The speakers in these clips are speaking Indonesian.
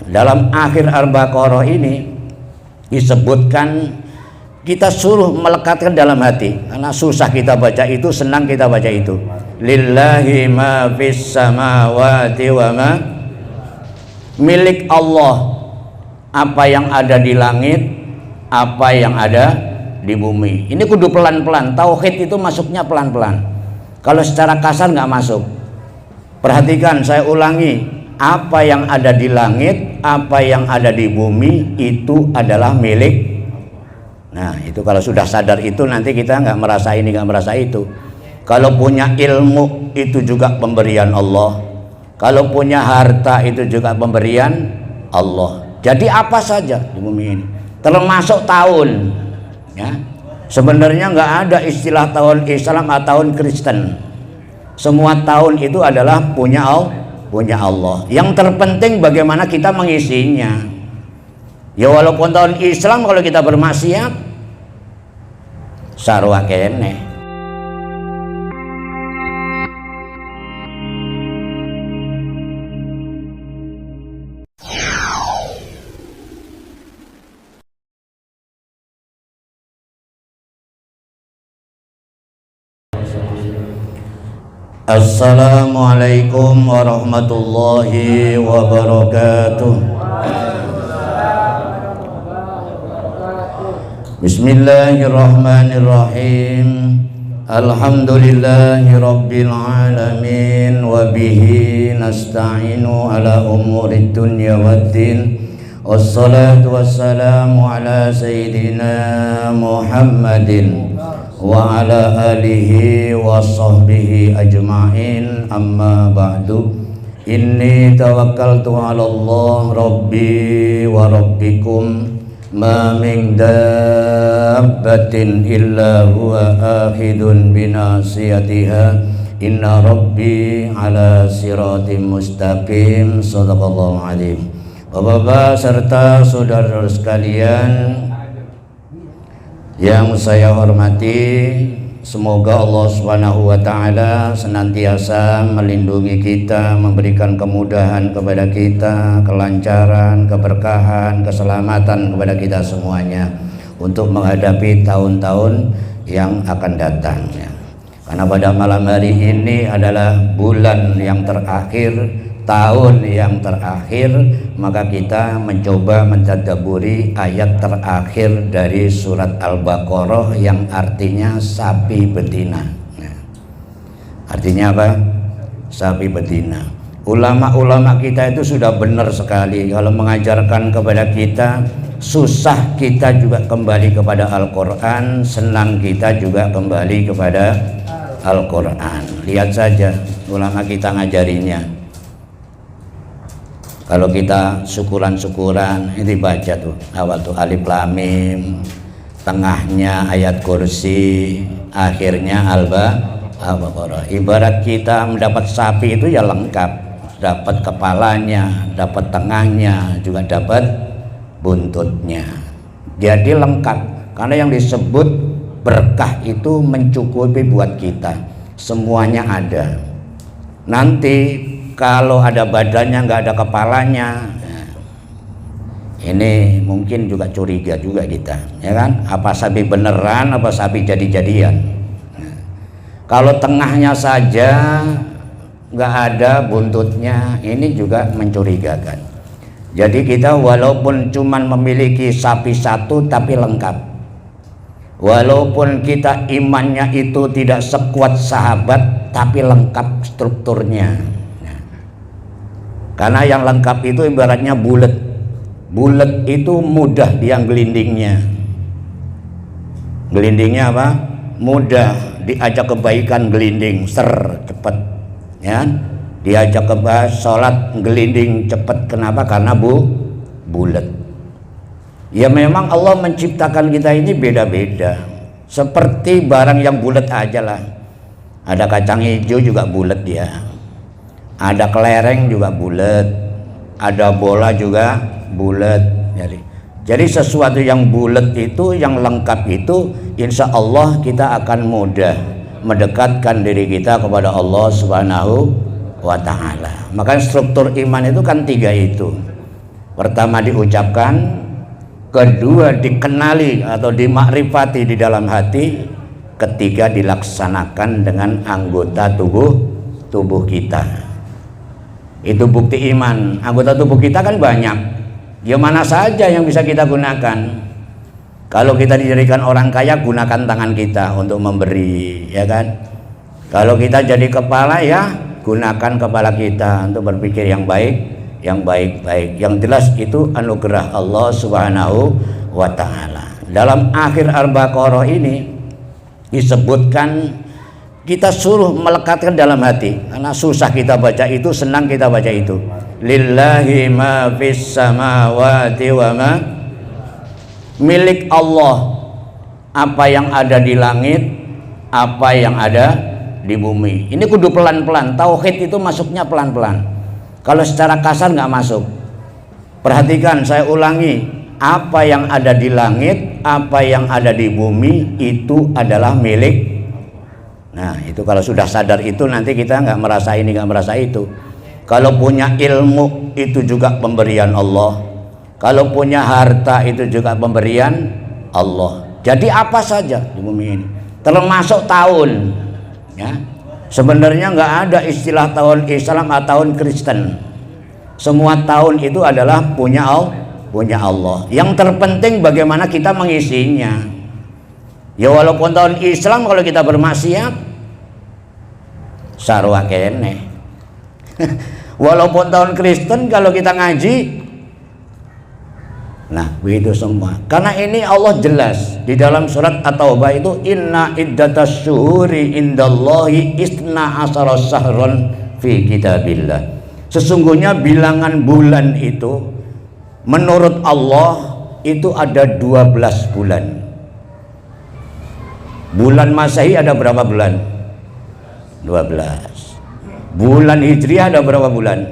dalam akhir Al-Baqarah ini disebutkan kita suruh melekatkan dalam hati, karena susah kita baca itu, senang kita baca itu. Lillahi ma fis samawati wa ma, milik Allah apa yang ada di langit, apa yang ada di bumi. Ini kudu pelan-pelan. Tauhid itu masuknya pelan-pelan. Kalau secara kasar nggak masuk. Perhatikan, saya ulangi, apa yang ada di langit, apa yang ada di bumi itu adalah milik. Nah, itu kalau sudah sadar itu nanti kita nggak merasa ini, nggak merasa itu. Kalau punya ilmu itu juga pemberian Allah. Kalau punya harta itu juga pemberian Allah. Jadi apa saja di bumi ini, termasuk tahun. Ya, sebenarnya nggak ada istilah tahun Islam atau tahun Kristen. Semua tahun itu adalah punya Allah. Yang terpenting bagaimana kita mengisinya. Ya walaupun tahun Islam kalau kita bermaksiat sarwa kene. Assalamualaikum warahmatullahi wabarakatuh. Bismillahirrahmanirrahim. Alhamdulillahi rabbil alamin wa bihi nasta'inu ala umurid dunya waddin. Wassalatu wassalamu ala sayyidina Muhammadin wa ala alihi wa sahbihi ajma'in, amma ba'du. Inni tawakkaltu ala Allah rabbi wa rabbikum ma min dabbatin illa huwa akhidun binasiyatiha inna rabbi ala siratim mustaqim. Shadaqallahu alim. Bapak-bapak serta saudara-saudara sekalian yang saya hormati, semoga Allah Subhanahu wa taala senantiasa melindungi kita, memberikan kemudahan kepada kita, kelancaran, keberkahan, keselamatan kepada kita semuanya untuk menghadapi tahun-tahun yang akan datang. Karena pada malam hari ini adalah bulan yang terakhir, tahun yang terakhir, maka kita mencoba mentadabburi ayat terakhir dari surat Al-Baqarah yang artinya sapi betina. Artinya apa? Sapi betina. Ulama-ulama kita itu sudah benar sekali kalau mengajarkan kepada kita. Susah kita juga kembali kepada Al-Quran, senang kita juga kembali kepada Al-Quran. Lihat saja ulama kita ngajarinya. Kalau kita syukuran-syukuran ini baca tuh awal tuh alif lam mim, tengahnya ayat kursi, akhirnya Al-Baqarah. Ibarat kita mendapat sapi itu ya lengkap, dapat kepalanya, dapat tengahnya, juga dapat buntutnya. Jadi lengkap, karena yang disebut berkah itu mencukupi buat kita, semuanya ada. Nanti kalau ada badannya nggak ada kepalanya, ini mungkin juga curiga juga kita, ya kan? Apa sapi beneran, apa sapi jadi-jadian? Kalau tengahnya saja nggak ada buntutnya, ini juga mencurigakan. Jadi kita walaupun cuman memiliki sapi satu tapi lengkap. Walaupun kita imannya itu tidak sekuat sahabat tapi lengkap strukturnya. Karena yang lengkap itu ibaratnya bulat. Bulat itu mudah dia gelindingnya. Gelindingnya apa? Mudah, diajak kebaikan gelinding, cepat. Ya, diajak ke sholat gelinding cepat. Kenapa? Karena bulat. Ya memang Allah menciptakan kita ini beda-beda. Seperti barang yang bulat aja lah. Ada kacang hijau juga bulat dia. Ada kelereng juga bulat, ada bola juga bulat. Jadi sesuatu yang bulat itu, yang lengkap itu, insya Allah kita akan mudah mendekatkan diri kita kepada Allah Subhanahu wa Ta'ala. Maka struktur iman itu kan tiga itu. Pertama diucapkan, kedua dikenali atau dimakrifati di dalam hati, ketiga dilaksanakan dengan anggota tubuh kita. Itu bukti iman. Anggota tubuh kita kan banyak, ya mana saja yang bisa kita gunakan. Kalau kita dijadikan orang kaya, gunakan tangan kita untuk memberi, ya kan. Kalau kita jadi kepala, ya gunakan kepala kita untuk berpikir yang baik, yang baik-baik. Yang jelas itu anugerah Allah Subhanahu wa ta'ala. Dalam akhir Al-Baqarah ini disebutkan kita suruh melekatkan dalam hati, karena susah kita baca itu, senang kita baca itu. Lillahi ma fis samawati wa ma, milik Allah apa yang ada di langit, apa yang ada di bumi. Ini kudu pelan-pelan. Tauhid itu masuknya pelan-pelan. Kalau secara kasar nggak masuk. Perhatikan, saya ulangi, apa yang ada di langit, apa yang ada di bumi itu adalah milik. Nah, itu kalau sudah sadar itu, nanti kita nggak merasa ini, nggak merasa itu. Kalau punya ilmu itu juga pemberian Allah. Kalau punya harta itu juga pemberian Allah. Jadi apa saja di bumi ini, termasuk tahun, ya. Sebenarnya nggak ada istilah tahun Islam atau tahun Kristen. Semua tahun itu adalah punya Allah. Yang terpenting bagaimana kita mengisinya. Ya walaupun tahun Islam kalau kita bermaksiat, sarwa kene. Walaupun tahun Kristen kalau kita ngaji, nah begitu semua. Karena ini Allah jelas di dalam surat At-Taubah itu, inna iddatas syuhuri indallahi isna asara sahron fi kitabillah. Sesungguhnya bilangan bulan itu menurut Allah itu ada 12 bulan. Bulan Masehi ada berapa bulan? 12. Bulan Hijriah ada berapa bulan?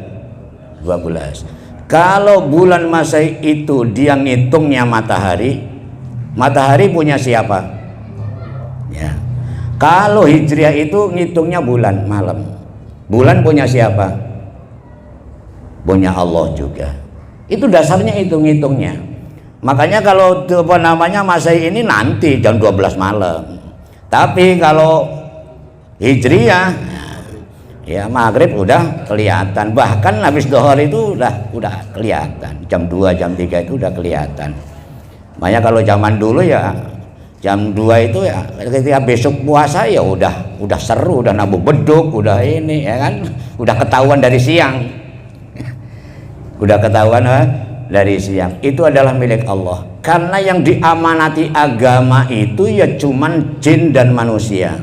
12. Kalau bulan Masehi itu dia ngitungnya matahari, matahari punya siapa? Ya. Kalau Hijriah itu ngitungnya bulan malam, bulan punya siapa? Punya Allah juga. Itu dasarnya itu ngitungnya. Makanya kalau apa namanya Masehi ini nanti jam 12 malam. Tapi kalau Hijriah, ya maghrib udah kelihatan. Bahkan habis dohor itu udah kelihatan. Jam 2, jam 3 itu udah kelihatan. Makanya kalau zaman dulu ya jam 2 itu ya ketika besok puasa ya udah seru, udah nabuh beduk, udah ini ya kan, udah ketahuan dari siang. Udah ketahuan dari siang. Itu adalah milik Allah. Karena yang diamanati agama itu ya cuman jin dan manusia.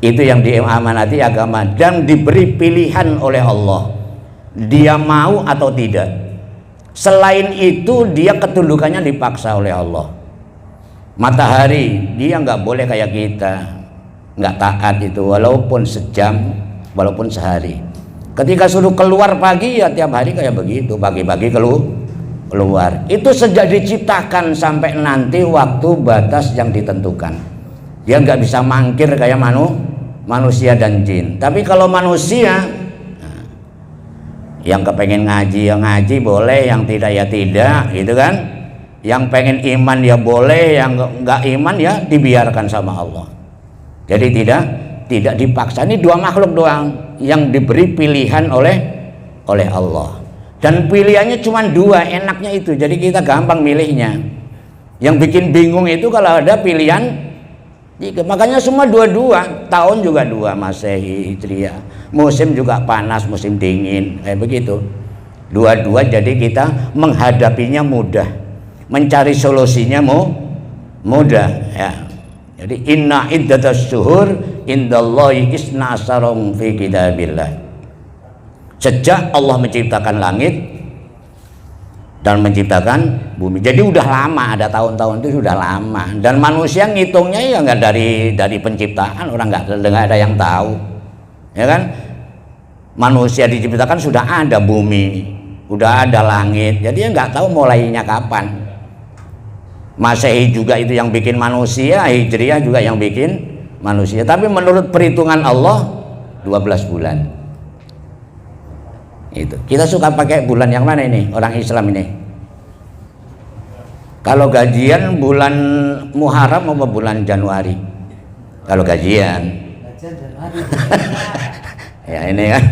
Itu yang diamanati agama dan diberi pilihan oleh Allah. Dia mau atau tidak. Selain itu dia ketundukannya dipaksa oleh Allah. Matahari dia nggak boleh kayak kita, nggak taat itu walaupun sejam, walaupun sehari. Ketika suruh keluar pagi ya tiap hari kayak begitu, pagi-pagi keluar. Itu sejak diciptakan sampai nanti waktu batas yang ditentukan. Dia nggak bisa mangkir kayak manusia dan jin. Tapi kalau manusia, yang kepengen ngaji ya ngaji boleh, yang tidak ya tidak, gitu kan. Yang pengen iman ya boleh, yang nggak iman ya dibiarkan sama Allah. Jadi tidak dipaksa. Ini dua makhluk doang yang diberi pilihan oleh Allah. Dan pilihannya cuma dua, enaknya itu. Jadi kita gampang milihnya. Yang bikin bingung itu kalau ada pilihan tiga. Makanya semua dua-dua, tahun juga dua, Masehi, Hijriah. Musim juga panas, musim dingin, kayak begitu. Dua-dua, jadi kita menghadapinya mudah, mencari solusinya mudah ya. Jadi inna iddatas syuhur indallahi isna asarum fi kitabillah. Sejak Allah menciptakan langit dan menciptakan bumi. Jadi udah lama, ada tahun-tahun itu sudah lama. Dan manusia ngitungnya ya nggak dari penciptaan, orang nggak ada yang tahu, ya kan? Manusia diciptakan sudah ada bumi, udah ada langit. Jadi ya nggak tahu mulainya kapan. Masehi juga itu yang bikin manusia, Hijriah juga yang bikin manusia. Tapi menurut perhitungan Allah 12 bulan. Itu. Kita suka pakai bulan yang mana ini orang Islam ini? Kalau gajian bulan Muharram apa bulan Januari? Kalau gajian. Ya ini kan.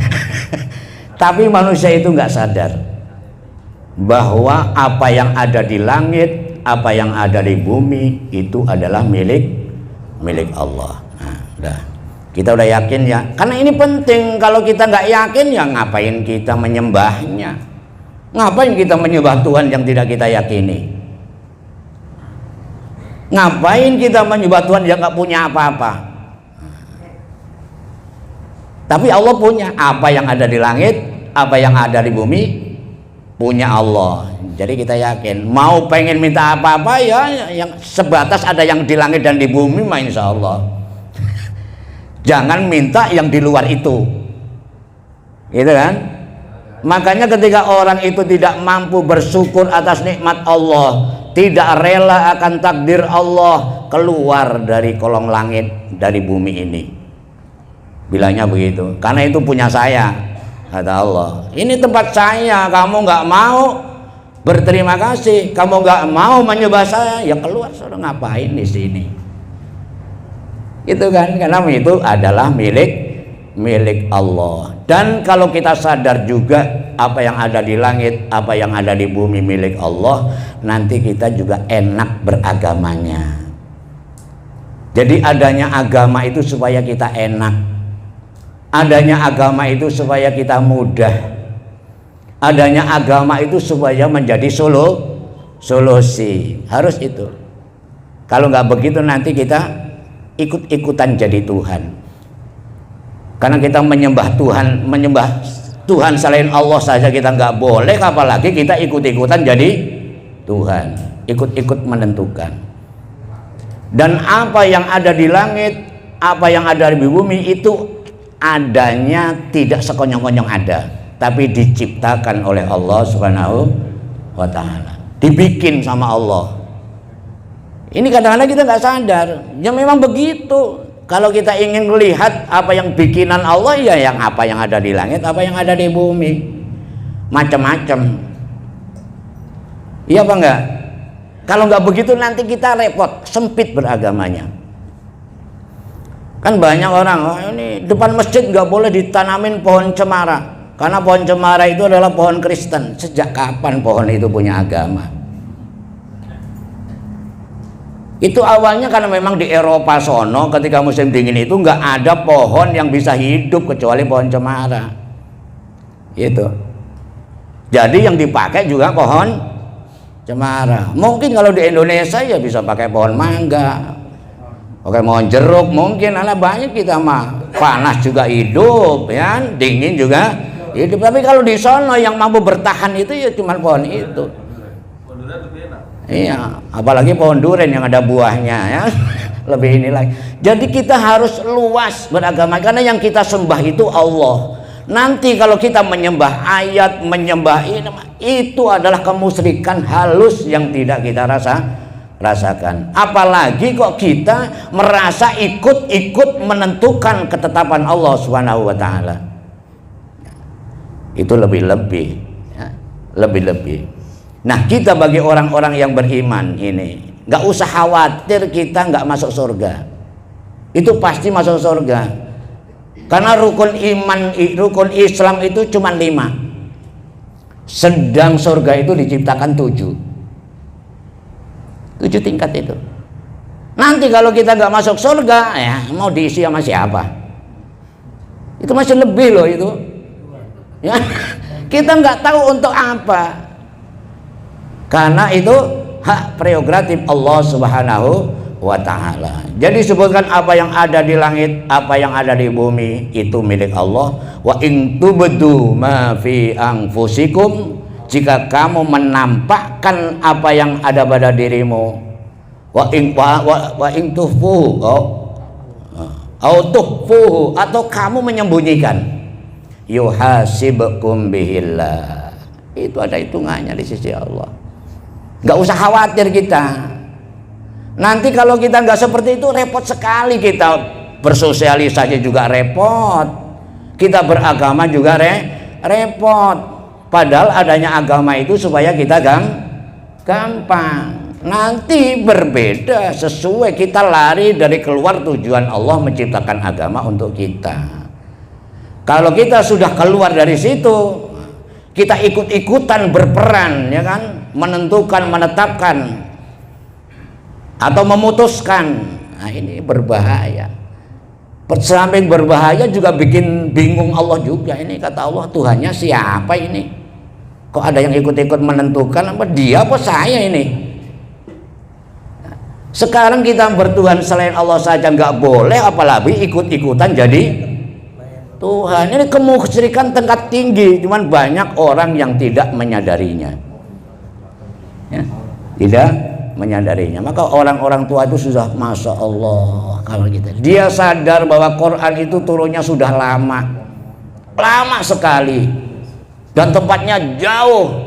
Tapi manusia itu nggak sadar bahwa apa yang ada di langit, apa yang ada di bumi itu adalah milik Allah. Nah, udah. Kita udah yakin ya, karena ini penting. Kalau kita nggak yakin ya ngapain kita menyembahnya? Ngapain kita menyembah Tuhan yang tidak kita yakini? Ngapain kita menyembah Tuhan yang nggak punya apa-apa? Tapi Allah punya. Apa yang ada di langit, apa yang ada di bumi, punya Allah. Jadi kita yakin. Mau pengen minta apa-apa ya, yang sebatas ada yang di langit dan di bumi, mah insya Allah. Jangan minta yang di luar itu, gitu kan? Makanya ketika orang itu tidak mampu bersyukur atas nikmat Allah, tidak rela akan takdir Allah, keluar dari kolong langit, dari bumi ini. Bilangnya begitu, karena itu punya saya, kata Allah. Ini tempat saya, kamu nggak mau berterima kasih, kamu nggak mau menyembah saya, ya keluar, sudah ngapain di sini? Itu kan, karena itu adalah milik Allah. Dan kalau kita sadar juga apa yang ada di langit, apa yang ada di bumi milik Allah, nanti kita juga enak beragamanya. Jadi adanya agama itu supaya kita enak, adanya agama itu supaya kita mudah, adanya agama itu supaya menjadi solusi. Harus itu. Kalau nggak begitu nanti kita ikut-ikutan jadi Tuhan. Karena kita menyembah Tuhan selain Allah saja kita nggak boleh, apalagi kita ikut-ikutan jadi Tuhan, ikut-ikut menentukan. Dan apa yang ada di langit, apa yang ada di bumi itu adanya tidak sekonyong-konyong ada, tapi diciptakan oleh Allah Subhanahu wa Ta'ala, dibikin sama Allah. Ini kadang-kadang kita nggak sadar, ya memang begitu. Kalau kita ingin melihat apa yang bikinan Allah, ya yang apa yang ada di langit, apa yang ada di bumi, macam-macam. Iya apa enggak? Kalau nggak begitu nanti kita repot, sempit beragamanya. Kan banyak orang, oh ini depan masjid nggak boleh ditanamin pohon cemara, karena pohon cemara itu adalah pohon Kristen. Sejak kapan pohon itu punya agama? Itu awalnya karena memang di Eropa sono ketika musim dingin itu nggak ada pohon yang bisa hidup kecuali pohon cemara. Itu. Jadi yang dipakai juga pohon cemara. Mungkin kalau di Indonesia ya bisa pakai pohon mangga, pakai pohon jeruk, mungkin ala banyak kita mah. Panas juga hidup, ya, dingin juga hidup. Tapi kalau di sono yang mampu bertahan itu ya cuma pohon itu. Iya, apalagi pohon durian yang ada buahnya, ya. Lebih ini lagi. Jadi kita harus luas beragama, karena yang kita sembah itu Allah. Nanti kalau kita menyembah ayat, menyembah ini, itu adalah kemusyrikan halus yang tidak kita rasakan. Apalagi kok kita merasa ikut-ikut menentukan ketetapan Allah Subhanahu wa Ta'ala. Itu lebih-lebih, ya. Lebih-lebih. Nah, kita bagi orang-orang yang beriman ini nggak usah khawatir kita nggak masuk surga. Itu pasti masuk surga. Karena rukun iman, rukun Islam itu cuma 5. Sedang surga itu diciptakan 7. 7 tingkat itu. Nanti kalau kita nggak masuk surga, ya mau diisi sama siapa? Itu masih lebih loh itu. Ya, kita nggak tahu untuk apa. Karena itu hak prerogatif Allah Subhanahu wa Ta'ala. Jadi sebutkan apa yang ada di langit, apa yang ada di bumi itu milik Allah. Wa in tubdu ma fi anfusikum, jika kamu menampakkan apa yang ada pada dirimu, wa in tukhfuhu atau kamu menyembunyikan, yuhasibkum bihillah, itu ada hitungannya di sisi Allah. Nggak usah khawatir kita. Nanti kalau kita nggak seperti itu repot sekali. Kita bersosialisasi juga repot, kita beragama juga repot. Padahal adanya agama itu supaya kita gampang. Nanti berbeda sesuai kita lari dari keluar tujuan Allah menciptakan agama untuk kita. Kalau kita sudah keluar dari situ, kita ikut-ikutan berperan, ya kan, menentukan, menetapkan atau memutuskan. Nah, ini berbahaya. Samping berbahaya juga bikin bingung Allah juga. Ini kata Allah, Tuhannya siapa ini? Kok ada yang ikut-ikut menentukan, apa dia apa saya ini? Sekarang kita bertuhan selain Allah saja nggak boleh, apalagi ikut-ikutan jadi Tuhan. Ini kemusyrikan tingkat tinggi, cuman banyak orang yang tidak menyadarinya, ya, tidak menyadarinya. Maka orang-orang tua itu sudah, masya Allah, kalau kita, dia sadar bahwa Quran itu turunnya sudah lama sekali, dan tempatnya jauh,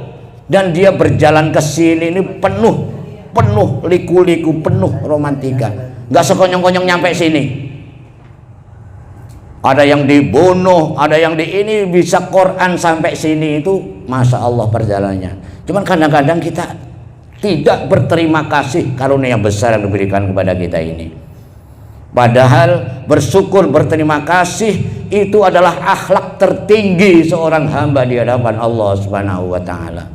dan dia berjalan ke sini ini penuh liku-liku, penuh romantika, nggak sekonyong-konyong nyampe sini. Ada yang dibunuh, ada yang ini, bisa Quran sampai sini itu masya Allah perjalanannya. Cuman kadang-kadang kita tidak berterima kasih karunia besar yang diberikan kepada kita ini. Padahal bersyukur, berterima kasih itu adalah akhlak tertinggi seorang hamba di hadapan Allah Subhanahu wa taala.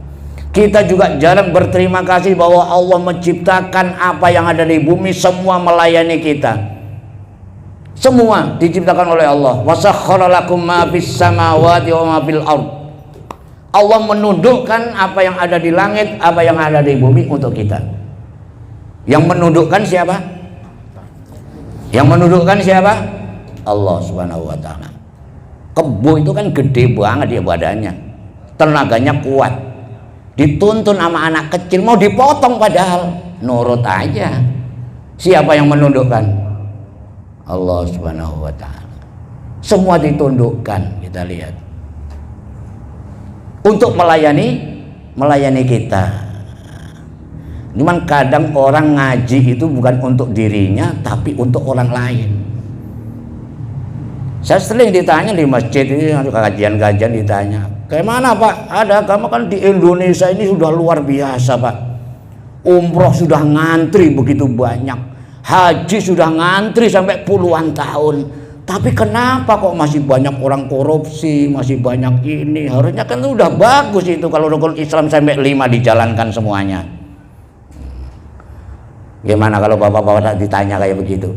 Kita juga jarang berterima kasih bahwa Allah menciptakan apa yang ada di bumi, semua melayani kita. Semua diciptakan oleh Allah. Wasakhkhara lakum ma fis samawati wa ma fil ard. Allah menundukkan apa yang ada di langit, apa yang ada di bumi untuk kita. Yang menundukkan siapa? Yang menundukkan siapa? Allah Subhanahu wa taala. Kebo itu kan gede banget ya badannya. Tenaganya kuat. Dituntun sama anak kecil, mau dipotong padahal nurut aja. Siapa yang menundukkan? Allah Subhanahu wa taala. Semua ditundukkan, kita lihat, untuk melayani kita. Cuman kadang orang ngaji itu bukan untuk dirinya, tapi untuk orang lain. Saya sering ditanya di masjid ini, kajian-kajian ditanya, kayak mana Pak? Ada agama kan di Indonesia ini sudah luar biasa Pak. Umroh sudah ngantri begitu banyak. Haji sudah ngantri sampai puluhan tahun, tapi kenapa kok masih banyak orang korupsi, masih banyak ini? Harusnya kan udah bagus itu kalau rukun Islam sampai 5 dijalankan semuanya. Gimana kalau bapak-bapak ditanya kayak begitu?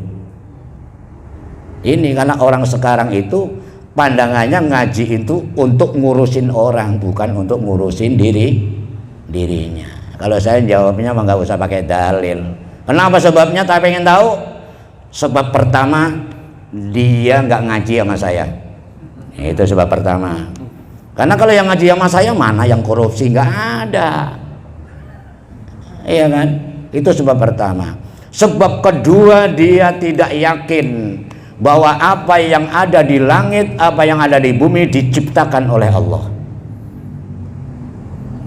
Ini karena orang sekarang itu pandangannya ngaji itu untuk ngurusin orang, bukan untuk ngurusin dirinya. Kalau saya jawabnya mah nggak usah pakai dalil. Kenapa sebabnya? Tak pengen tahu? Sebab pertama, dia nggak ngaji sama saya. Itu sebab pertama. Karena kalau yang ngaji sama saya, mana yang korupsi? Nggak ada. Iya kan? Itu sebab pertama. Sebab kedua, dia tidak yakin bahwa apa yang ada di langit, apa yang ada di bumi diciptakan oleh Allah.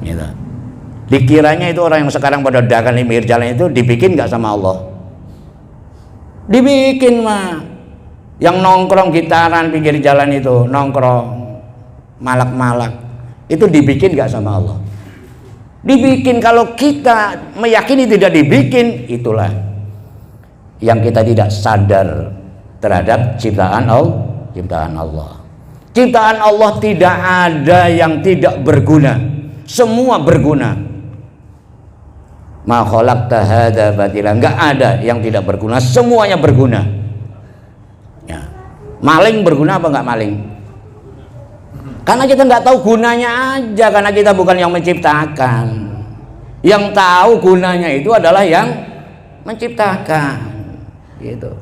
Gitu. Dikiranya itu orang yang sekarang pada dagang di pinggir jalan itu dibikin nggak sama Allah? Dibikin mah. Yang nongkrong gitaran pinggir jalan itu, nongkrong malak-malak, itu dibikin nggak sama Allah? Dibikin. Kalau kita meyakini tidak dibikin, itulah yang kita tidak sadar terhadap ciptaan Allah. Ciptaan Allah tidak ada yang tidak berguna, semua berguna. Ma khalaqta hadza batila, enggak ada yang tidak berguna, semuanya berguna. Ya. Maling berguna apa enggak maling? Karena kita enggak tahu gunanya aja, karena kita bukan yang menciptakan. Yang tahu gunanya itu adalah yang menciptakan. Gitu.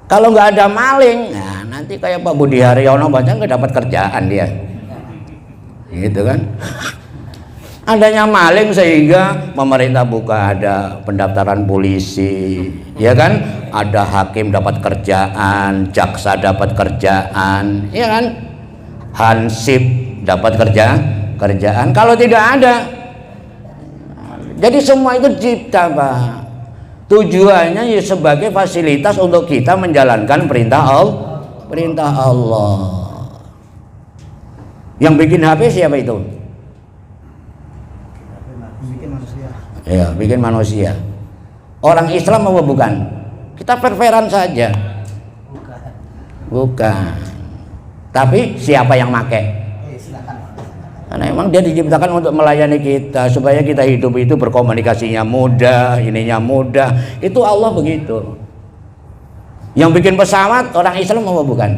Kalau enggak ada maling, nah nanti kayak Pak Budi Haryono baca enggak dapat kerjaan dia. Gitu kan? Adanya maling sehingga pemerintah buka ada pendaftaran polisi, ya kan? Ada hakim dapat kerjaan, jaksa dapat kerjaan, ya kan? Hansip dapat kerjaan. Kalau tidak ada, jadi semua itu cipta Pak. Tujuannya ya sebagai fasilitas untuk kita menjalankan perintah Allah. Yang bikin HP siapa itu? Bikin manusia. Ya, bikin manusia. Orang Islam apa bukan? Kita fair-fairan saja. Bukan. Tapi siapa yang make? Silakan. Karena emang dia diciptakan untuk melayani kita supaya kita hidup itu berkomunikasinya mudah, ininya mudah. Itu Allah begitu. Yang bikin pesawat orang Islam apa bukan?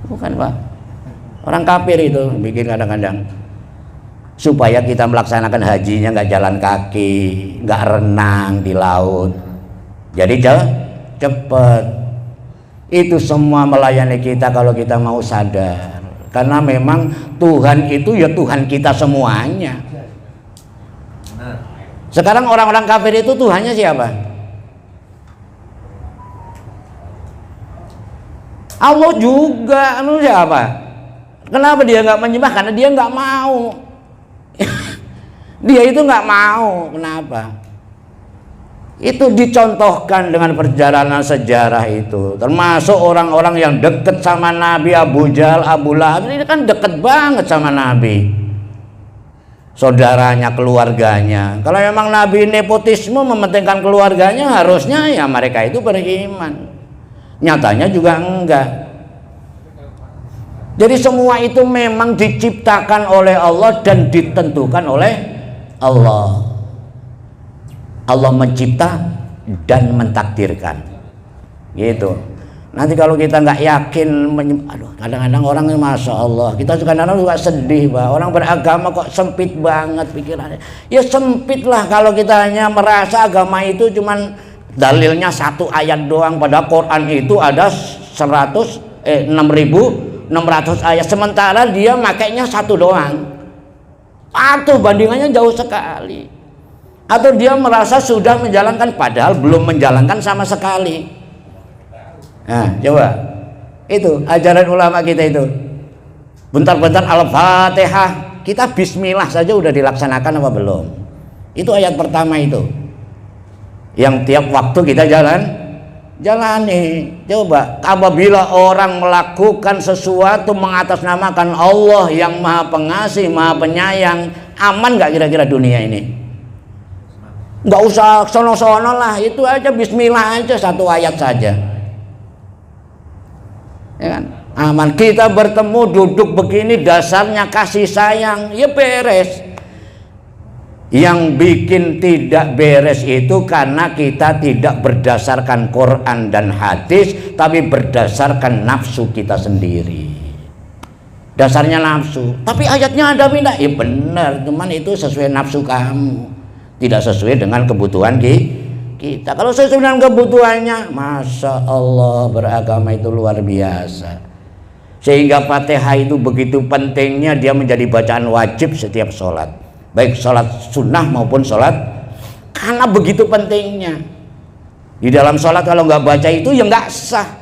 Bukan, Pak. Orang kafir itu bikin kadang-kadang supaya kita melaksanakan hajinya nggak jalan kaki, nggak renang di laut. Jadi cepet. Itu semua melayani kita kalau kita mau sadar. Karena memang Tuhan itu ya Tuhan kita semuanya. Sekarang orang-orang kafir itu Tuhannya siapa? Allah juga. Lalu siapa? Kenapa dia nggak menyembah? Karena dia nggak mau. Dia itu nggak mau. Kenapa? Itu dicontohkan dengan perjalanan sejarah itu, termasuk orang-orang yang dekat sama Nabi, Abu Jahal, Abu Lahab ini kan dekat banget sama Nabi, saudaranya, keluarganya. Kalau memang Nabi nepotisme mementingkan keluarganya, harusnya ya mereka itu beriman. Nyatanya juga enggak. Jadi semua itu memang diciptakan oleh Allah dan ditentukan oleh Allah. Allah mencipta dan mentakdirkan, gitu. Nanti kalau kita nggak yakin, aduh, kadang-kadang orang masya Allah, kita kadang-kadang juga sedih, Pak. Orang beragama kok sempit banget pikirannya. Ya sempit lah kalau kita hanya merasa agama itu cuman dalilnya satu ayat doang. Pada Quran itu ada 6.600 ayat, sementara dia makainya satu doang. Atau bandingannya jauh sekali. Atau dia merasa sudah menjalankan padahal belum menjalankan sama sekali. Nah, coba itu ajaran ulama kita itu. Bentar-bentar Al-Fatihah, kita bismillah saja udah dilaksanakan apa belum? Itu ayat pertama itu. Yang tiap waktu kita jalani. Coba apabila orang melakukan sesuatu mengatasnamakan Allah yang Maha Pengasih, Maha Penyayang, aman nggak kira-kira dunia ini? Nggak usah sono-sono lah, itu aja bismillah aja satu ayat saja, ya kan? Aman. Kita bertemu duduk begini dasarnya kasih sayang, ya beres. Yang bikin tidak beres itu karena kita tidak berdasarkan Quran dan hadis, tapi berdasarkan nafsu kita sendiri. Dasarnya nafsu, tapi ayatnya ada pindah, ya benar, cuman itu sesuai nafsu kamu, tidak sesuai dengan kebutuhan kita. Kalau sesuai dengan kebutuhannya, masya Allah, beragama itu luar biasa. Sehingga Fatihah itu begitu pentingnya, dia menjadi bacaan wajib setiap sholat, baik sholat sunnah maupun sholat, karena begitu pentingnya. Di dalam sholat kalau nggak baca itu ya nggak sah,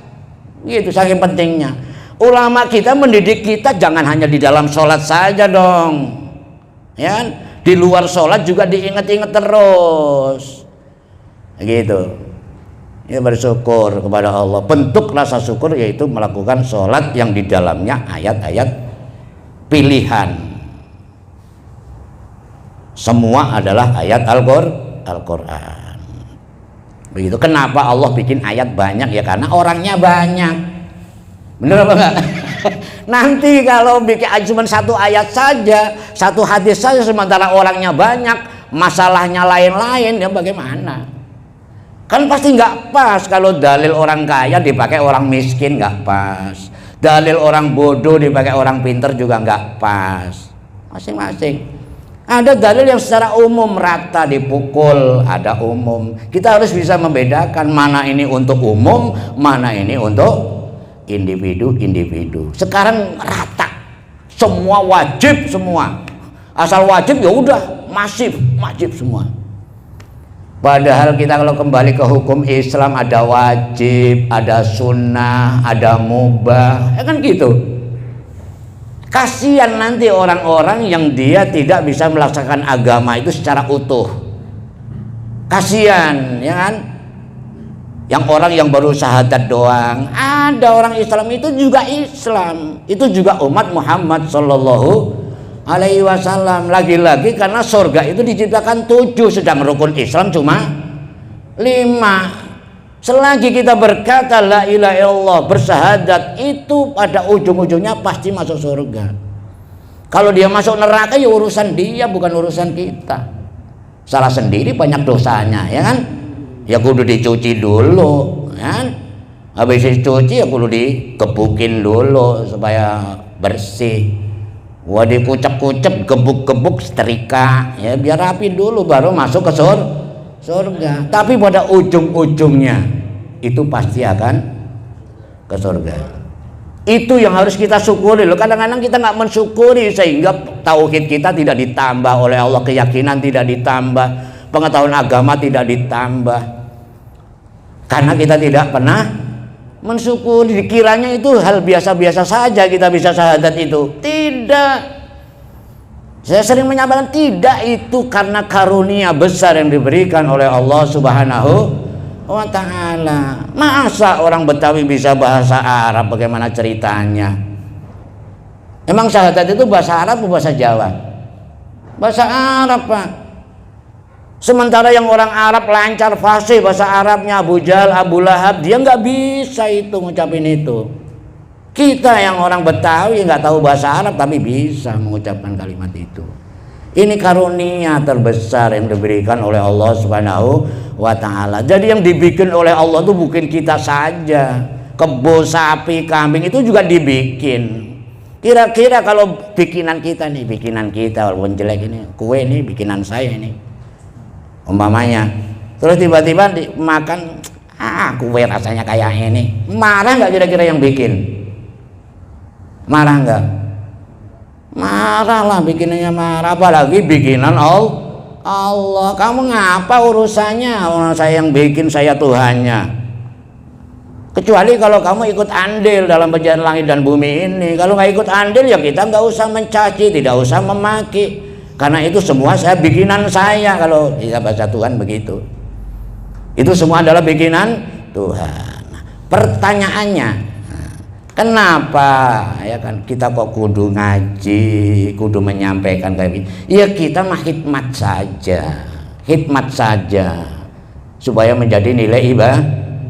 gitu saking pentingnya. Ulama kita mendidik kita jangan hanya di dalam sholat saja dong, ya kan? Di luar sholat juga diingat-ingat terus, gitu. Ya bersyukur kepada Allah. Bentuk rasa syukur yaitu melakukan sholat yang di dalamnya ayat-ayat pilihan. Semua adalah ayat Al-Quran. Begitu. Kenapa Allah bikin ayat banyak? Ya karena orangnya banyak. Bener apa enggak? Nanti kalau bikin cuma satu ayat saja, satu hadis saja, sementara orangnya banyak, masalahnya lain-lain, ya bagaimana? Kan pasti nggak pas kalau dalil orang kaya dipakai orang miskin, nggak pas. Dalil orang bodoh dipakai orang pinter juga nggak pas. Masing-masing. Ada dalil yang secara umum rata dipukul, ada umum. Kita harus bisa membedakan mana ini untuk umum, mana ini untuk individu. Sekarang rata, semua wajib semua. Asal wajib ya udah masif, wajib semua. Padahal kita kalau kembali ke hukum Islam ada wajib, ada sunnah, ada mubah, ya kan gitu. Kasihan nanti orang-orang yang dia tidak bisa melaksanakan agama itu secara utuh. Kasihan, ya kan? Yang orang yang baru syahadat doang, ada orang Islam itu juga Islam, itu juga umat Muhammad Sallallahu Alaihi Wasallam. Lagi-lagi karena surga itu diciptakan 7, sedang rukun Islam cuma 5. Selagi kita berkata la ilaha illallah, bersyahadat, itu pada ujung-ujungnya pasti masuk surga. Kalau dia masuk neraka ya urusan dia, bukan urusan kita. Salah sendiri banyak dosanya, ya kan? Ya kudu dicuci dulu, kan? Habis dicuci ya kudu dikebukin dulu supaya bersih. Wah, dikucep-kucep, gebuk-gebuk, setrika, ya biar rapi dulu baru masuk ke surga. Tapi pada ujung-ujungnya itu pasti akan ke surga. Itu yang harus kita syukuri loh. Kadang-kadang kita nggak mensyukuri sehingga tauhid kita tidak ditambah oleh Allah, keyakinan tidak ditambah, pengetahuan agama tidak ditambah, karena kita tidak pernah mensyukuri. Dikiranya itu hal biasa-biasa saja kita bisa syahadat itu. Tidak. Saya sering menyampaikan tidak, itu karena karunia besar yang diberikan oleh Allah Subhanahu wa ta'ala. Masa orang Betawi bisa bahasa Arab, bagaimana ceritanya? Emang syahadat itu bahasa Arab atau bahasa Jawa? Bahasa Arab, Pak. Sementara yang orang Arab lancar fasih bahasa Arabnya, Abu Jahal, Abu Lahab, dia nggak bisa itu ngucapin itu. Kita yang orang Betawi nggak tahu bahasa Arab tapi bisa mengucapkan kalimat itu. Ini karunia terbesar yang diberikan oleh Allah Subhanahu wa ta'ala. Jadi yang dibikin oleh Allah itu bukan kita saja. Kebo, sapi, kambing itu juga dibikin. Kira-kira kalau bikinan kita nih, bikinan kita walaupun jelek ini, kue ini bikinan saya ini, umpamanya, terus tiba-tiba dimakan, kue rasanya kayak ini, marah nggak kira-kira yang bikin? Marah nggak? Marah lah, bikinannya marah. Apalagi bikinan Allah. Kamu ngapa urusannya? Orang saya yang bikin, saya Tuhannya. Kecuali kalau kamu ikut andil dalam penciptaan langit dan bumi ini. Kalau nggak ikut andil ya kita nggak usah mencaci, tidak usah memaki. Karena itu semua saya bikinan saya. Kalau kita bahasa Tuhan begitu. Itu semua adalah bikinan Tuhan. Pertanyaannya, kenapa ya kan kita kok kudu ngaji, kudu menyampaikan kayak gini? Ya kita mah hikmat saja supaya menjadi nilai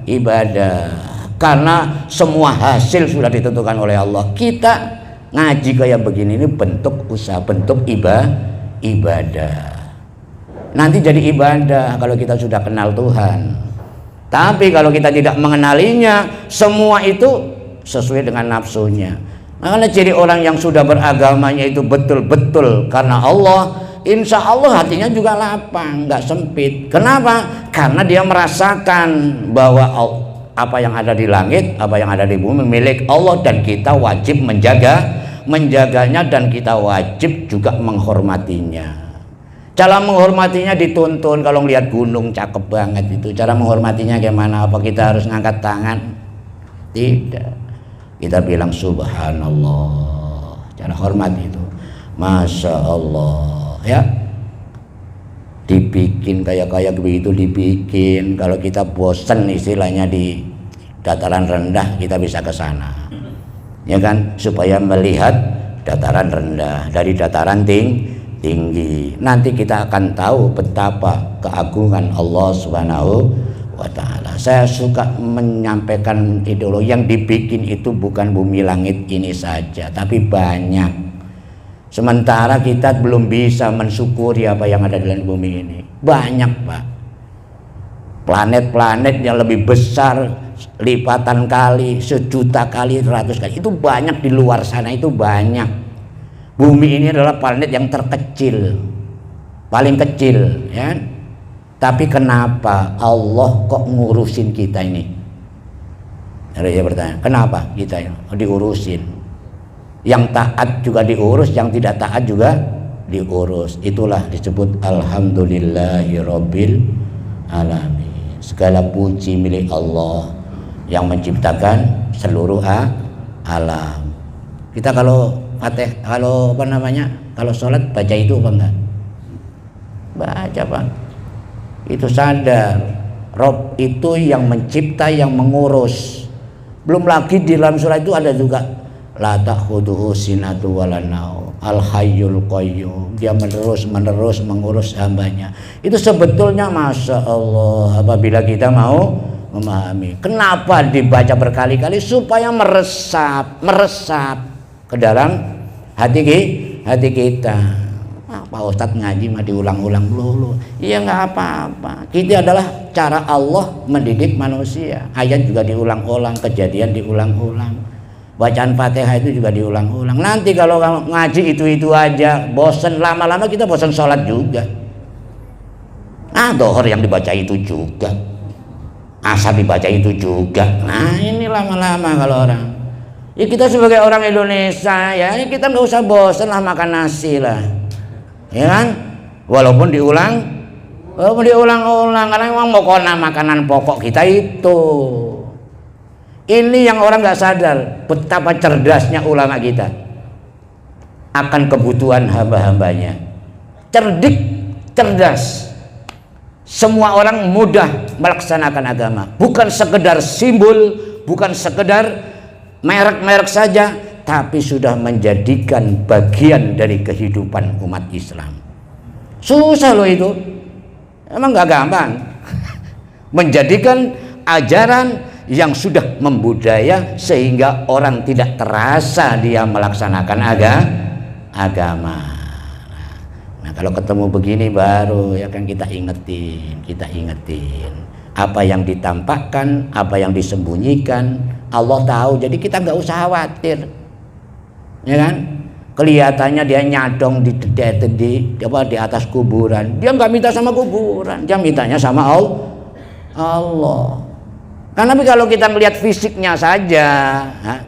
ibadah. Karena semua hasil sudah ditentukan oleh Allah. Kita ngaji kayak begini ini bentuk usaha, bentuk ibadah. Nanti jadi ibadah kalau kita sudah kenal Tuhan. Tapi kalau kita tidak mengenalinya, semua itu sesuai dengan nafsunya. Makanya jadi orang yang sudah beragamanya itu betul-betul karena Allah, insya Allah hatinya juga lapang, nggak sempit. Kenapa? Karena dia merasakan bahwa apa yang ada di langit, apa yang ada di bumi milik Allah, dan kita wajib menjaganya, dan kita wajib juga menghormatinya. Cara menghormatinya dituntun. Kalau melihat gunung cakep banget itu, cara menghormatinya gimana? Apa kita harus ngangkat tangan? Tidak. Kita bilang subhanallah, cara hormat itu, masya Allah, ya. Dibikin kayak begitu, dibikin. Kalau kita bosan istilahnya di dataran rendah, kita bisa ke sana, ya kan, supaya melihat dataran rendah dari dataran tinggi. Nanti kita akan tahu betapa keagungan Allah Subhanahu wa ta'ala. Saya suka menyampaikan ideologi yang dibikin itu bukan bumi langit ini saja, tapi banyak. Sementara kita belum bisa mensyukuri apa yang ada di dalam bumi ini. Banyak, Pak. Planet-planet yang lebih besar lipatan kali, 1.000.000 kali, 100 kali. Itu banyak di luar sana, itu banyak. Bumi ini adalah planet yang terkecil, paling kecil, ya. Tapi kenapa Allah kok ngurusin kita ini? Ada yang bertanya, kenapa kita diurusin? Yang taat juga diurus, yang tidak taat juga diurus. Itulah disebut alhamdulillahirabbil alamin. Segala puji milik Allah yang menciptakan seluruh alam. Kita kalau kalau sholat baca itu apa enggak? Baca, Pak. Itu sadar Rob itu yang mencipta, yang mengurus. Belum lagi di dalam surah itu ada juga la ta'khudhuhu sinatu wala naum, al hayyul qayyum. Dia menerus mengurus hambanya. Itu sebetulnya masya Allah apabila kita mau memahami. Kenapa dibaca berkali-kali? Supaya meresap ke dalam hati kita. Pak Ustadz ngaji mah diulang-ulang dulu. Iya nggak apa-apa. Itu adalah cara Allah mendidik manusia. Ayat juga diulang-ulang, kejadian diulang-ulang, bacaan Fatihah itu juga diulang-ulang. Nanti kalau ngaji itu aja bosen, lama-lama kita bosen sholat juga. Dohor yang dibaca itu juga, asar dibaca itu juga. Nah ini lama-lama kalau orang. Ya kita sebagai orang Indonesia ya kita nggak usah bosen lah makan nasi lah. Ya kan, walaupun diulang-ulang karena memang pokoknya makanan pokok kita itu. Ini yang orang nggak sadar betapa cerdasnya ulama kita akan kebutuhan hamba-hambanya. Cerdas. Semua orang mudah melaksanakan agama, bukan sekedar simbol, bukan sekedar merek-merek saja, tapi sudah menjadikan bagian dari kehidupan umat Islam. Susah loh itu, emang gak gampang menjadikan ajaran yang sudah membudaya sehingga orang tidak terasa dia melaksanakan agama. Nah kalau ketemu begini baru ya kan kita ingetin apa yang ditampakkan, apa yang disembunyikan Allah tahu, jadi kita nggak usah khawatir. Ya kan, kelihatannya dia nyadong di atas kuburan, dia nggak minta sama kuburan, dia mintanya sama Allah. Karena kalau kita melihat fisiknya saja,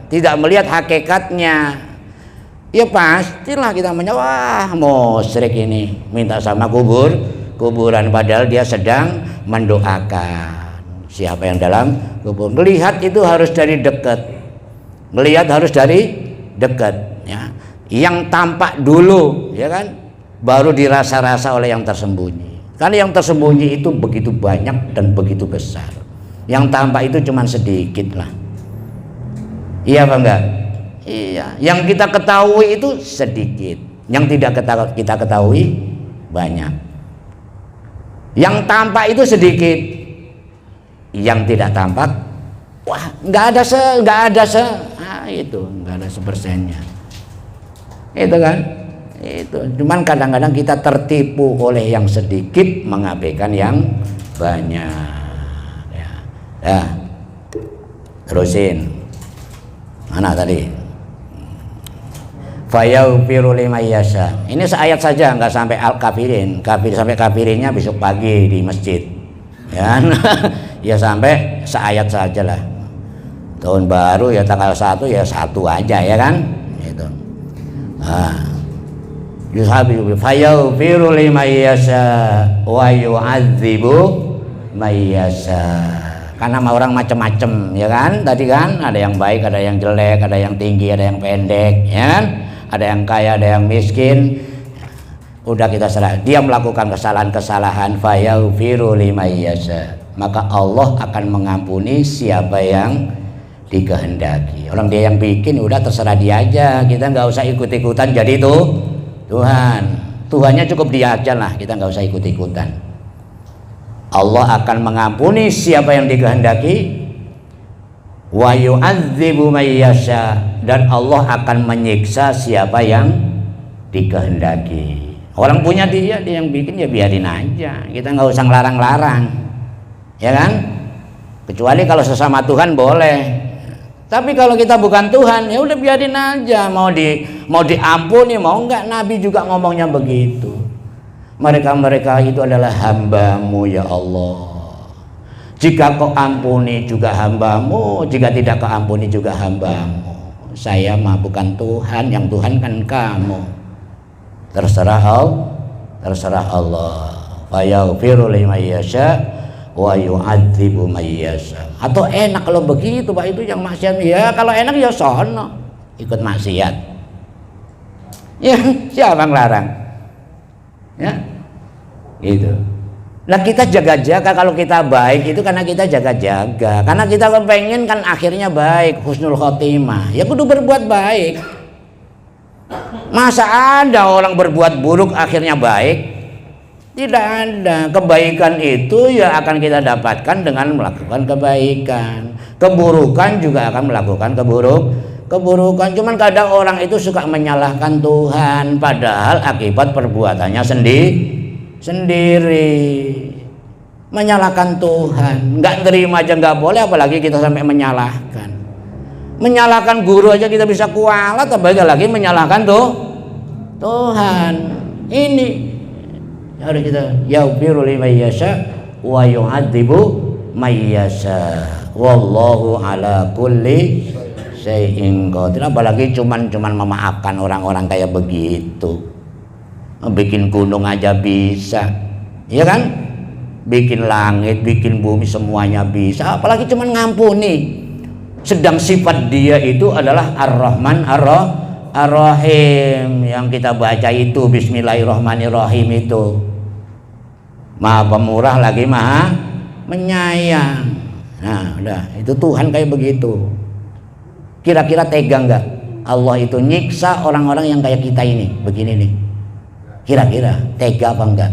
tidak melihat hakikatnya, ya pastilah kita wah musyrik ini minta sama kuburan, padahal dia sedang mendoakan siapa yang dalam kubur. Melihat itu harus dari dekat, ya. Yang tampak dulu, ya kan, baru dirasa-rasa oleh yang tersembunyi. Karena yang tersembunyi itu begitu banyak dan begitu besar. Yang tampak itu cuma sedikit lah. Iya apa enggak? Iya. Yang kita ketahui itu sedikit. Yang tidak kita ketahui banyak. Yang tampak itu sedikit. Yang tidak tampak, wah, nggak ada sepersennya. Itu kan, itu. Cuman kadang-kadang kita tertipu oleh yang sedikit, mengabaikan yang banyak. Ya, terusin. Mana tadi? Fayaghfiru liman yasha. Ini seayat saja, nggak sampai al-kafirin. Sampai kafirinnya besok pagi di masjid. Ya, ya sampai seayat saja lah. Tahun baru ya tanggal 1 ya 1 aja ya kan. Itu. Yusabihu fayaghfiru liman yasha wa yu'adzibu man yasha. Karena orang macam-macam ya kan, tadi kan ada yang baik, ada yang jelek, ada yang tinggi, ada yang pendek, ya kan? Ada yang kaya, ada yang miskin. Udah kita serah. Dia melakukan kesalahan-kesalahan, fayaghfiru liman yasha. Maka Allah akan mengampuni siapa yang dikehendaki. Orang dia yang bikin udah terserah dia aja. Kita nggak usah ikut-ikutan jadi itu Tuhan. Tuhannya cukup dia aja lah. Kita nggak usah ikut-ikutan. Allah akan mengampuni siapa yang dikehendaki, wa yu'adzibu man yasha, dan Allah akan menyiksa siapa yang dikehendaki. Orang punya dia yang bikin ya biarin aja. Kita nggak usah ngelarang-larang, ya kan? Kecuali kalau sesama Tuhan boleh. Tapi kalau kita bukan Tuhan ya udah biarin aja. Mau diampuni mau enggak, Nabi juga ngomongnya begitu. Mereka itu adalah hambamu ya Allah. Jika kau ampuni juga hambamu, jika tidak kau ampuni juga hambamu. Saya mah bukan Tuhan, yang Tuhan kan kamu. Terserah Allah. Fayaghfiru liman yasha wa yu'adzibu man yasha. Atau enak kalau begitu Pak, itu yang maksiat. Ya kalau enak ya sono ikut maksiat. Ya siapa yang larang? Ya gitu. Nah kita jaga-jaga kalau kita baik itu karena kita jaga-jaga, karena kita pengen kan akhirnya baik, husnul khotimah. Ya kudu berbuat baik. Masa ada orang berbuat buruk akhirnya baik? Tidak ada. Kebaikan itu ya akan kita dapatkan dengan melakukan kebaikan. Keburukan juga akan melakukan keburukan. Cuman kadang orang itu suka menyalahkan Tuhan, padahal akibat perbuatannya sendiri. Menyalahkan Tuhan, nggak terima aja nggak boleh, apalagi kita sampai menyalahkan. Menyalahkan guru aja kita bisa kualat, apalagi lagi menyalahkan Tuhan. Ini harus kita yaghfiru liman yasha wa yu'adzibu may yasha. Wallahu ala kulli syai'in qadir. Apalagi cuman memaafkan orang-orang kayak begitu. Bikin gunung aja bisa, ya kan? Bikin langit, bikin bumi, semuanya bisa. Apalagi cuman ngampuni. Sedang sifat dia itu adalah Ar-Rahman Ar-Rahim. Yang kita baca itu Bismillahirrahmanirrahim itu. Maha pemurah lagi maha menyayang. Nah udah, itu Tuhan kayak begitu. Kira-kira tega nggak Allah itu nyiksa orang-orang yang kayak kita ini begini nih? Kira-kira tega apa enggak?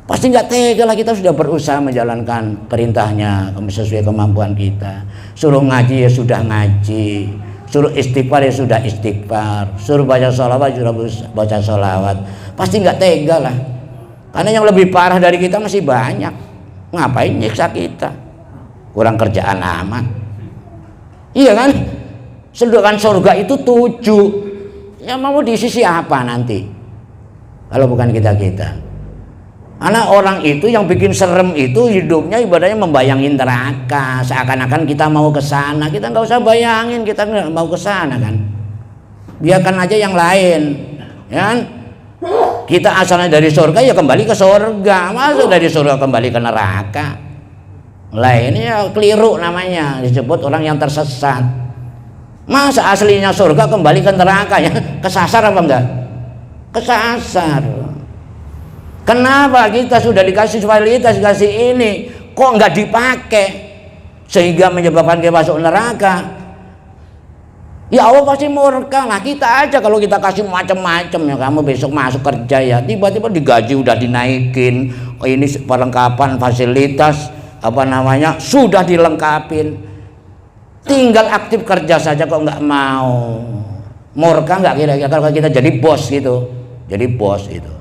Pasti nggak tega lah, kita sudah berusaha menjalankan perintahnya sesuai kemampuan kita. Suruh ngaji ya sudah ngaji, suruh istighfar ya sudah istighfar, suruh baca sholawat sudah baca sholawat. Pasti nggak tega lah, karena yang lebih parah dari kita masih banyak. Ngapain nyiksa kita? Kurang kerjaan amat. Iya kan? Sedangkan surga itu 7. Ya mau di sisi apa nanti? Kalau bukan kita. Karena orang itu yang bikin serem itu hidupnya ibadahnya membayangin neraka, seakan-akan kita mau ke sana. Kita nggak usah bayangin kita nggak mau ke sana kan. Biarkan aja yang lain, ya kan? Kita asalnya dari surga ya kembali ke surga, masa dari surga kembali ke neraka? Lainnya keliru namanya, disebut orang yang tersesat. Masa aslinya surga kembali ke neraka, ya kesasar apa enggak? Kesasar. Kenapa kita sudah dikasih fasilitas, dikasih ini, kok nggak dipakai sehingga menyebabkan kita masuk neraka? Ya Allah pasti murka lah. Kita aja kalau kita kasih macam-macam, ya kamu besok masuk kerja ya, tiba-tiba digaji udah dinaikin, oh, ini perlengkapan fasilitas apa namanya sudah dilengkapin, tinggal aktif kerja saja kok nggak mau. Murka nggak kira-kira kalau kita jadi bos gitu, jadi bos itu.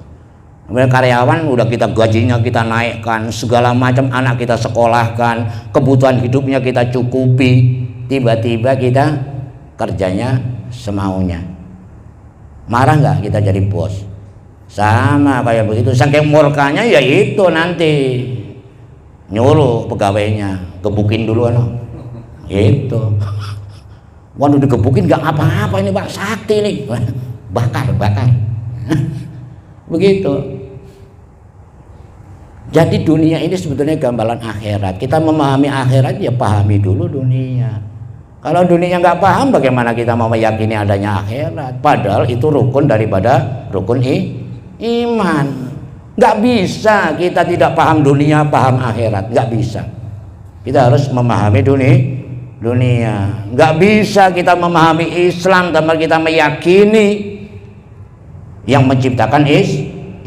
Kemudian karyawan udah kita gajinya kita naikkan, segala macam anak kita sekolahkan, kebutuhan hidupnya kita cukupi, tiba-tiba kita kerjanya semaunya. Marah nggak kita jadi bos? Sama kayak begitu. Saking murkanya ya itu nanti nyuruh pegawainya gebukin dulu itu. Waduh digebukin nggak apa-apa ini Pak, sakti nih, bakar begitu. Jadi dunia ini sebetulnya gambaran akhirat. Kita memahami akhirat ya pahami dulu dunia. Kalau dunia nggak paham, bagaimana kita mau meyakini adanya akhirat? Padahal itu rukun daripada rukun iman. Nggak bisa kita tidak paham dunia, paham akhirat. Nggak bisa. Kita harus memahami dunia. Nggak bisa kita memahami Islam tanpa kita meyakini yang menciptakan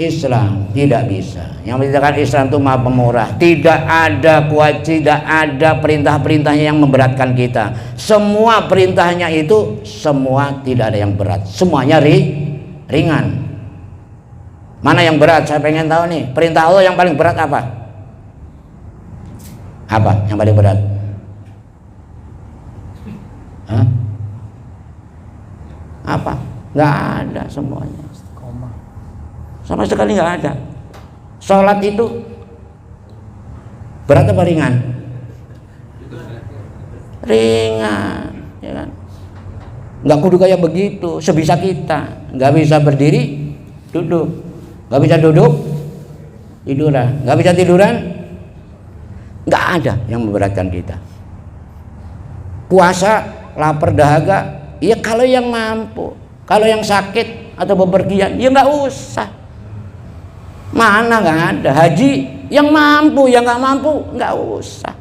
Islam. Tidak bisa. Yang menciptakan Islam itu Maha Pemurah. Tidak ada perintah-perintahnya yang memberatkan kita. Semua perintahnya itu semua tidak ada yang berat. Semuanya ringan. Mana yang berat? Saya pengen tahu nih. Perintah Allah yang paling berat apa? Apa yang paling berat? Hah? Apa? Nggak ada semuanya. Sama sekali nggak ada. Sholat itu berat apa ringan? Ringan, ya kan? Nggak kudu kayak begitu. Sebisa kita, nggak bisa berdiri, duduk. Nggak bisa duduk, tiduran. Nggak bisa tiduran, nggak ada yang memberatkan kita. Puasa, lapar, dahaga, ya kalau yang mampu. Kalau yang sakit atau bepergian, ya nggak usah. Mana nggak ada. Haji yang mampu, yang nggak mampu nggak usah.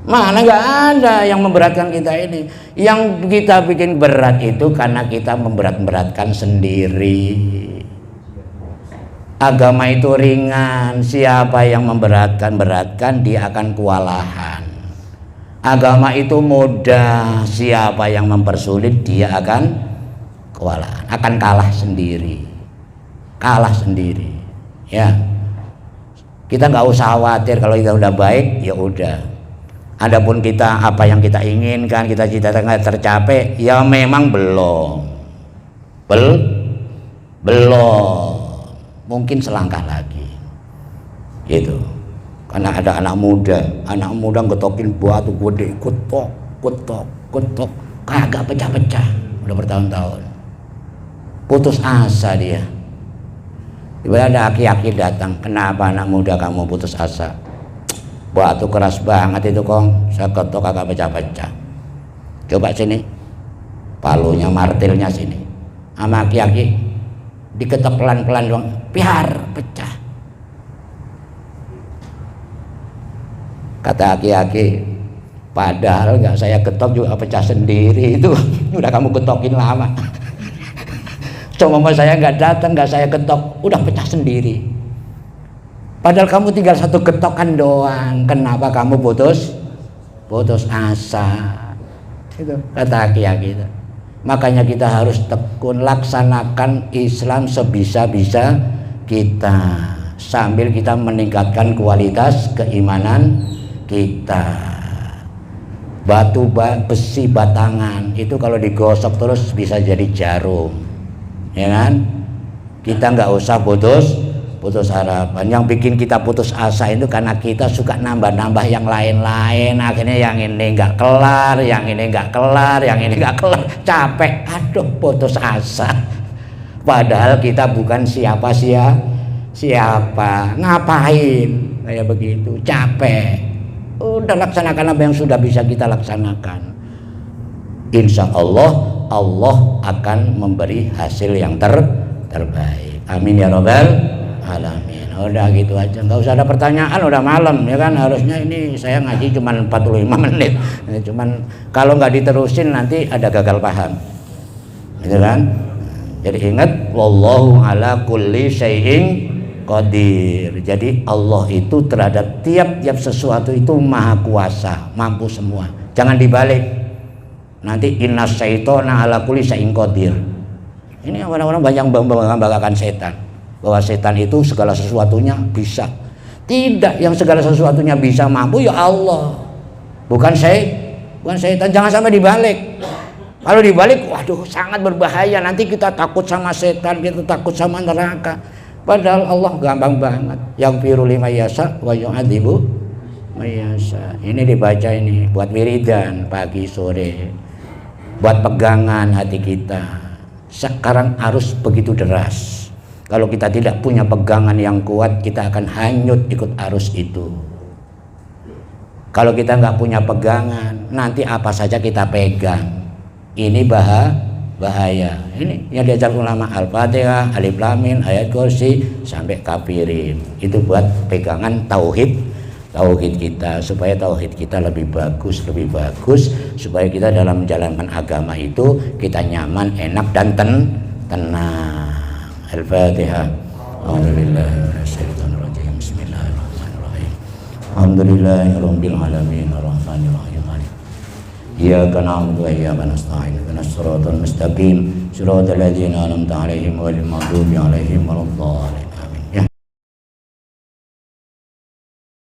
Mana nggak ada yang memberatkan kita ini. Yang kita bikin berat itu karena kita memberat-beratkan sendiri. Agama itu ringan. Siapa yang memberatkan dia akan kewalahan. Agama itu mudah. Siapa yang mempersulit dia akan kewalahan, akan kalah sendiri. Kalah sendiri. Ya, kita nggak usah khawatir kalau kita udah baik, ya udah. Adapun kita apa yang kita inginkan, kita cita-cita nggak tercapai, ya memang belum, belum. Mungkin selangkah lagi, gitu. Karena ada anak muda ngetokin batu gede, kutok, kagak pecah-pecah, udah bertahun-tahun. Putus asa dia. Tiba-tiba ada aki-aki datang, kenapa anak muda kamu putus asa? Batu keras banget itu kong, saya ketok kagak pecah-pecah. Coba sini, palunya martilnya sini, sama aki-aki diketok pelan-pelan doang, biar pecah. Kata aki-aki, padahal nggak saya ketok juga pecah sendiri itu, udah kamu ketokin lama. Cuma saya nggak datang, nggak saya ketok, udah pecah sendiri. Padahal kamu tinggal satu ketokan doang. Kenapa kamu putus asa? Itu kata aki-aki itu. Makanya kita harus tekun laksanakan Islam sebisa-bisa kita, sambil kita meningkatkan kualitas keimanan kita. Batu besi batangan itu kalau digosok terus bisa jadi jarum. Ya kan? Kita nggak usah putus harapan. Yang bikin kita putus asa itu karena kita suka nambah-nambah yang lain-lain. Akhirnya yang ini nggak kelar, yang ini nggak kelar, yang ini nggak kelar. Capek, aduh putus asa. Padahal kita bukan siapa. Ngapain kayak begitu? Capek. Udah laksanakan apa yang sudah bisa kita laksanakan. Insya Allah akan memberi hasil yang terbaik. Amin ya robbal alamin. Udah gitu aja, nggak usah ada pertanyaan, udah malam ya kan. Harusnya ini saya ngaji cuma 45 menit. Cuman kalau nggak diterusin nanti ada gagal paham, gitu kan. Jadi ingat, wallahu ala kulli syai'in qadir. Jadi Allah itu terhadap tiap sesuatu itu maha kuasa, mampu semua. Jangan dibalik. Nanti innas syaitona ala kulli syai'in qadir. Ini orang-orang banyak membanggakan setan, bahwa setan itu segala sesuatunya bisa. Tidak, yang segala sesuatunya bisa mampu ya Allah. Bukan setan. Jangan sampai dibalik. Kalau dibalik, waduh sangat berbahaya. Nanti kita takut sama setan, kita takut sama neraka. Padahal Allah gampang banget. Yang firu lima yasa wa yu'adzibu mayasa. Ini dibaca ini buat wiridan pagi sore. Buat pegangan hati kita. Sekarang arus begitu deras. Kalau kita tidak punya pegangan yang kuat, kita akan hanyut ikut arus itu. Kalau kita nggak punya pegangan, nanti apa saja kita pegang. Ini bahaya. Ini yang diajar ulama, Al-Fatihah, Alif Lam Mim, ayat kursi sampai kafirin. Itu buat pegangan tauhid kita, supaya tauhid kita lebih bagus, supaya kita dalam menjalankan agama itu kita nyaman, enak dan tenang. Al-Fatihah. A'udzubillahi Bismillahirrahmanirrahim. Alhamdulillahirabbil alamin arrahmanir rahim. Iyyaka na'budu wa iyyaka nasta'in. Ihdinas siratal mustaqim. Shiratal ladzina an'amta 'alaihim ghairil maghdubi 'alaihim waladdallin.